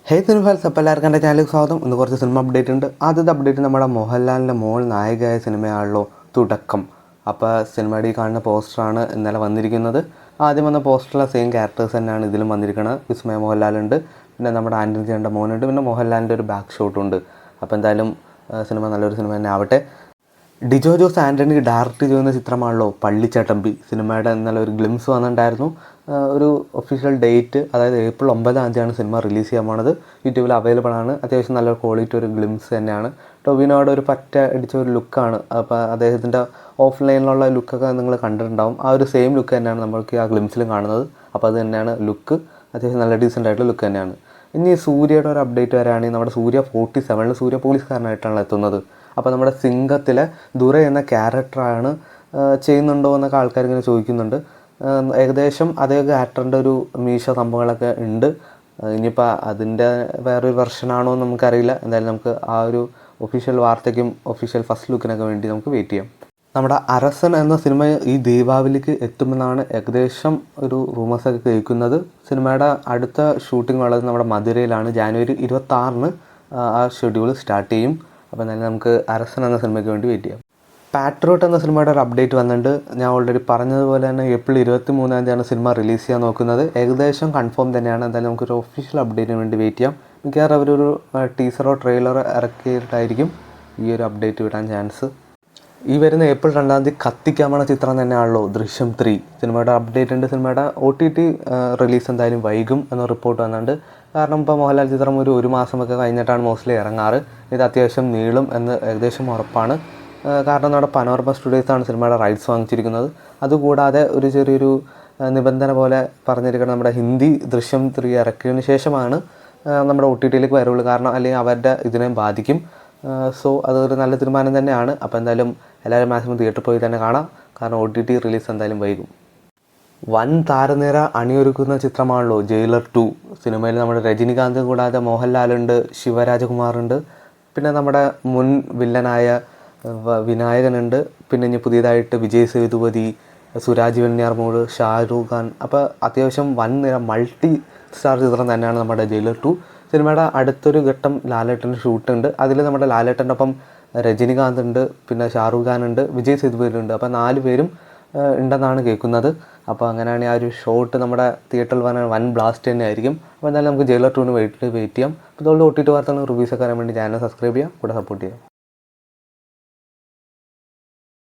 ഹേ cinema അപ്പോൾ എല്ലാവർക്കും എൻ്റെ ചാനലിൽ സ്വാഗതം. ഇന്ന് കുറച്ച് സിനിമ അപ്ഡേറ്റ് ഉണ്ട്. ആദ്യത്തെ അപ്ഡേറ്റ് നമ്മുടെ മോഹൻലാലിൻ്റെ മോൾ നായികയായ സിനിമയാണല്ലോ തുടക്കം. അപ്പോൾ സിനിമയുടെ ഈ കാണുന്ന പോസ്റ്ററാണ് ഇന്നലെ വന്നിരിക്കുന്നത്. ആദ്യം വന്ന പോസ്റ്ററിലെ സെയിം ക്യാരക്ടേഴ്സ് തന്നെയാണ് ഇതിലും വന്നിരിക്കുന്നത്. വിസ്മയ മോഹൻലാലുണ്ട്, പിന്നെ നമ്മുടെ ആൻ്റണി ചേട്ടൻ്റെ മോനുണ്ട്, പിന്നെ മോഹൻലാലിൻ്റെ ഒരു ബാക്ക് ഷോട്ടുണ്ട്. അപ്പോൾ എന്തായാലും സിനിമ നല്ലൊരു സിനിമ തന്നെ ആവട്ടെ. ഡിജോ ജോസ് ആൻ്റണി ഡയറക്റ്റ് ചെയ്യുന്ന ചിത്രമാണല്ലോ പള്ളിച്ചട്ടമ്പി. സിനിമയുടെ ഇന്നലെ ഒരു ഗ്ലിംസ് വന്നിട്ടുണ്ടായിരുന്നു. ഒരു ഒഫീഷ്യൽ ഡേറ്റ്, അതായത് April 9 സിനിമ റിലീസ് ചെയ്യാൻ പോണത്. യൂട്യൂബിൽ അവൈലബിൾ ആണ്. അത്യാവശ്യം നല്ലൊരു ക്വാളിറ്റി ഒരു ഗ്ലിംസ് തന്നെയാണ്. ടൊവിനോയുടെ ഒരു പറ്റ അടിച്ച ഒരു ലുക്കാണ്. അപ്പോൾ അദ്ദേഹത്തിൻ്റെ ഓഫ്ലൈനിലുള്ള ലുക്കൊക്കെ നിങ്ങൾ കണ്ടിട്ടുണ്ടാവും. ആ ഒരു സെയിം ലുക്ക് തന്നെയാണ് നമ്മൾക്ക് ആ ഗ്ലിംസിലും കാണുന്നത്. അപ്പോൾ അത് തന്നെയാണ് ലുക്ക്. അത്യാവശ്യം നല്ല ഡീസൻ്റ് ആയിട്ടുള്ള ലുക്ക് തന്നെയാണ്. ഇനി സൂര്യയുടെ ഒരു അപ്ഡേറ്റ് വരാണെങ്കിൽ നമ്മുടെ സൂര്യ 47 സൂര്യ പോലീസുകാരനായിട്ടാണ് എത്തുന്നത്. അപ്പോൾ നമ്മുടെ സിംഗത്തിലെ ദുരൈ എന്ന ക്യാരക്ടറാണ് ചെയ്യുന്നുണ്ടോ എന്നൊക്കെ ആൾക്കാരിങ്ങനെ ചോദിക്കുന്നുണ്ട്. ഏകദേശം അതേ ക്യാരക്ടറിൻ്റെ ഒരു മീശ സംഭവങ്ങളൊക്കെ ഉണ്ട്. ഇനിയിപ്പോൾ അതിൻ്റെ വേറൊരു വെർഷനാണോ എന്ന് നമുക്കറിയില്ല. എന്തായാലും നമുക്ക് ആ ഒരു ഒഫീഷ്യൽ വാർത്തയ്ക്കും ഒഫീഷ്യൽ ഫസ്റ്റ് ലുക്കിനൊക്കെ വേണ്ടി നമുക്ക് വെയിറ്റ് ചെയ്യാം. നമ്മുടെ അരസൻ എന്ന സിനിമ ഈ ദീപാവലിക്ക് എത്തുമെന്നാണ് ഏകദേശം ഒരു റൂമേഴ്സൊക്കെ കേൾക്കുന്നത്. സിനിമയുടെ അടുത്ത ഷൂട്ടിംഗ് ഉള്ളത് നമ്മുടെ മധുരയിലാണ്. January 26 ആ ഷെഡ്യൂൾ സ്റ്റാർട്ട് ചെയ്യും. അപ്പോൾ എന്തായാലും നമുക്ക് അരസൻ എന്ന സിനിമയ്ക്ക് വേണ്ടി വെയിറ്റ് ചെയ്യാം. പാട്രിയോട്ട് എന്ന സിനിമയുടെ ഒരു അപ്ഡേറ്റ് വന്നിട്ടുണ്ട്. ഞാൻ ഓൾറെഡി പറഞ്ഞതുപോലെ തന്നെ April 23 സിനിമ റിലീസ് ചെയ്യാൻ നോക്കുന്നത്. ഏകദേശം കൺഫേം തന്നെയാണ്. എന്തായാലും നമുക്കൊരു ഒഫീഷ്യൽ അപ്ഡേറ്റിന് വേണ്ടി വെയിറ്റ് ചെയ്യാം. മിക്കവാറും അവരൊരു ടീസറോ ട്രെയിലറോ ഇറക്കിയിട്ടായിരിക്കും ഈ ഒരു അപ്ഡേറ്റ് വിടാൻ ചാൻസ്. ഈ വരുന്ന April 2 കത്തിക്കാമണ ചിത്രം തന്നെയാണല്ലോ ദൃശ്യം 3. സിനിമയുടെ അപ്ഡേറ്റ് ഉണ്ട്. സിനിമയുടെ OTT റിലീസ് എന്തായാലും വൈകും എന്ന റിപ്പോർട്ട് വന്നിട്ടുണ്ട്. കാരണം ഇപ്പോൾ മോഹൻലാൽ ചിത്രം ഒരു മാസമൊക്കെ കഴിഞ്ഞിട്ടാണ് മോസ്റ്റ്ലി ഇറങ്ങാറ്. ഇത് അത്യാവശ്യം നീളും എന്ന് ഏകദേശം ഉറപ്പാണ്. കാരണം നമ്മുടെ പനോരമ സ്റ്റുഡിയോസാണ് സിനിമയുടെ റൈറ്റ്സ് വാങ്ങിച്ചിരിക്കുന്നത്. അതുകൂടാതെ ഒരു ചെറിയൊരു നിബന്ധന പോലെ പറഞ്ഞിരിക്കുന്നത് നമ്മുടെ ഹിന്ദി ദൃശ്യം 3 ഇറക്കിയതിന് ശേഷമാണ് നമ്മുടെ OTTയിലേക്ക് വരുള്ളൂ. കാരണം അല്ലെങ്കിൽ അവരുടെ ഇതിനെ ബാധിക്കും. സോ അതൊരു നല്ല തീരുമാനം തന്നെയാണ്. അപ്പോൾ എന്തായാലും എല്ലാവരും മാക്സിമം തിയേറ്ററിൽ പോയി തന്നെ കാണാം. കാരണം OTT റിലീസ് എന്തായാലും വൈകും. വൻ താരനിര അണിയൊരുക്കുന്ന ചിത്രമാണല്ലോ ജയിലർ 2. സിനിമയിൽ നമ്മുടെ രജനികാന്ത് കൂടാതെ മോഹൻലാലുണ്ട്, ശിവരാജകുമാറുണ്ട്, പിന്നെ നമ്മുടെ മുൻ വില്ലനായ വിനായകനുണ്ട്, പിന്നെ ഇനി പുതിയതായിട്ട് വിജയ് സേതുപതി, സുരാജ് വെഞ്ഞാറമൂട്, ഷാരൂഖ് ഖാൻ. അപ്പോൾ അത്യാവശ്യം വൻ നിര മൾട്ടി സ്റ്റാർ ചിത്രം തന്നെയാണ് നമ്മുടെ ജയിലർ 2. സിനിമയുടെ അടുത്തൊരു ഘട്ടം ലാലേട്ടൻ്റെ ഷൂട്ടുണ്ട്. അതിൽ നമ്മുടെ ലാലേട്ടൻ്റെ ഒപ്പം രജനികാന്ത് ഉണ്ട്, പിന്നെ ഷാരൂഖ് ഖാൻ ഉണ്ട്, വിജയ് സേതുപതി ഉണ്ട്. അപ്പോൾ 4 പേരും ഉണ്ടെന്നാണ് കേൾക്കുന്നത്. അപ്പോൾ അങ്ങനെയാണെങ്കിൽ ആ ഒരു ഷോട്ട് നമ്മുടെ തിയേറ്ററിൽ വൻ ബ്ലാസ്റ്റ് തന്നെ ആയിരിക്കും. അപ്പോൾ എന്തായാലും നമുക്ക് ജയിലർ 2 വെയിറ്റ് ചെയ്യാം. അപ്പോൾ അതുകൊണ്ട് OTT വാർത്തകളും റിവ്യൂസൊക്കെ വരാൻ വേണ്ടി ചാനൽ സബ്സ്ക്രൈബ് ചെയ്യാം, കൂടെ സപ്പോർട്ട് ചെയ്യാം.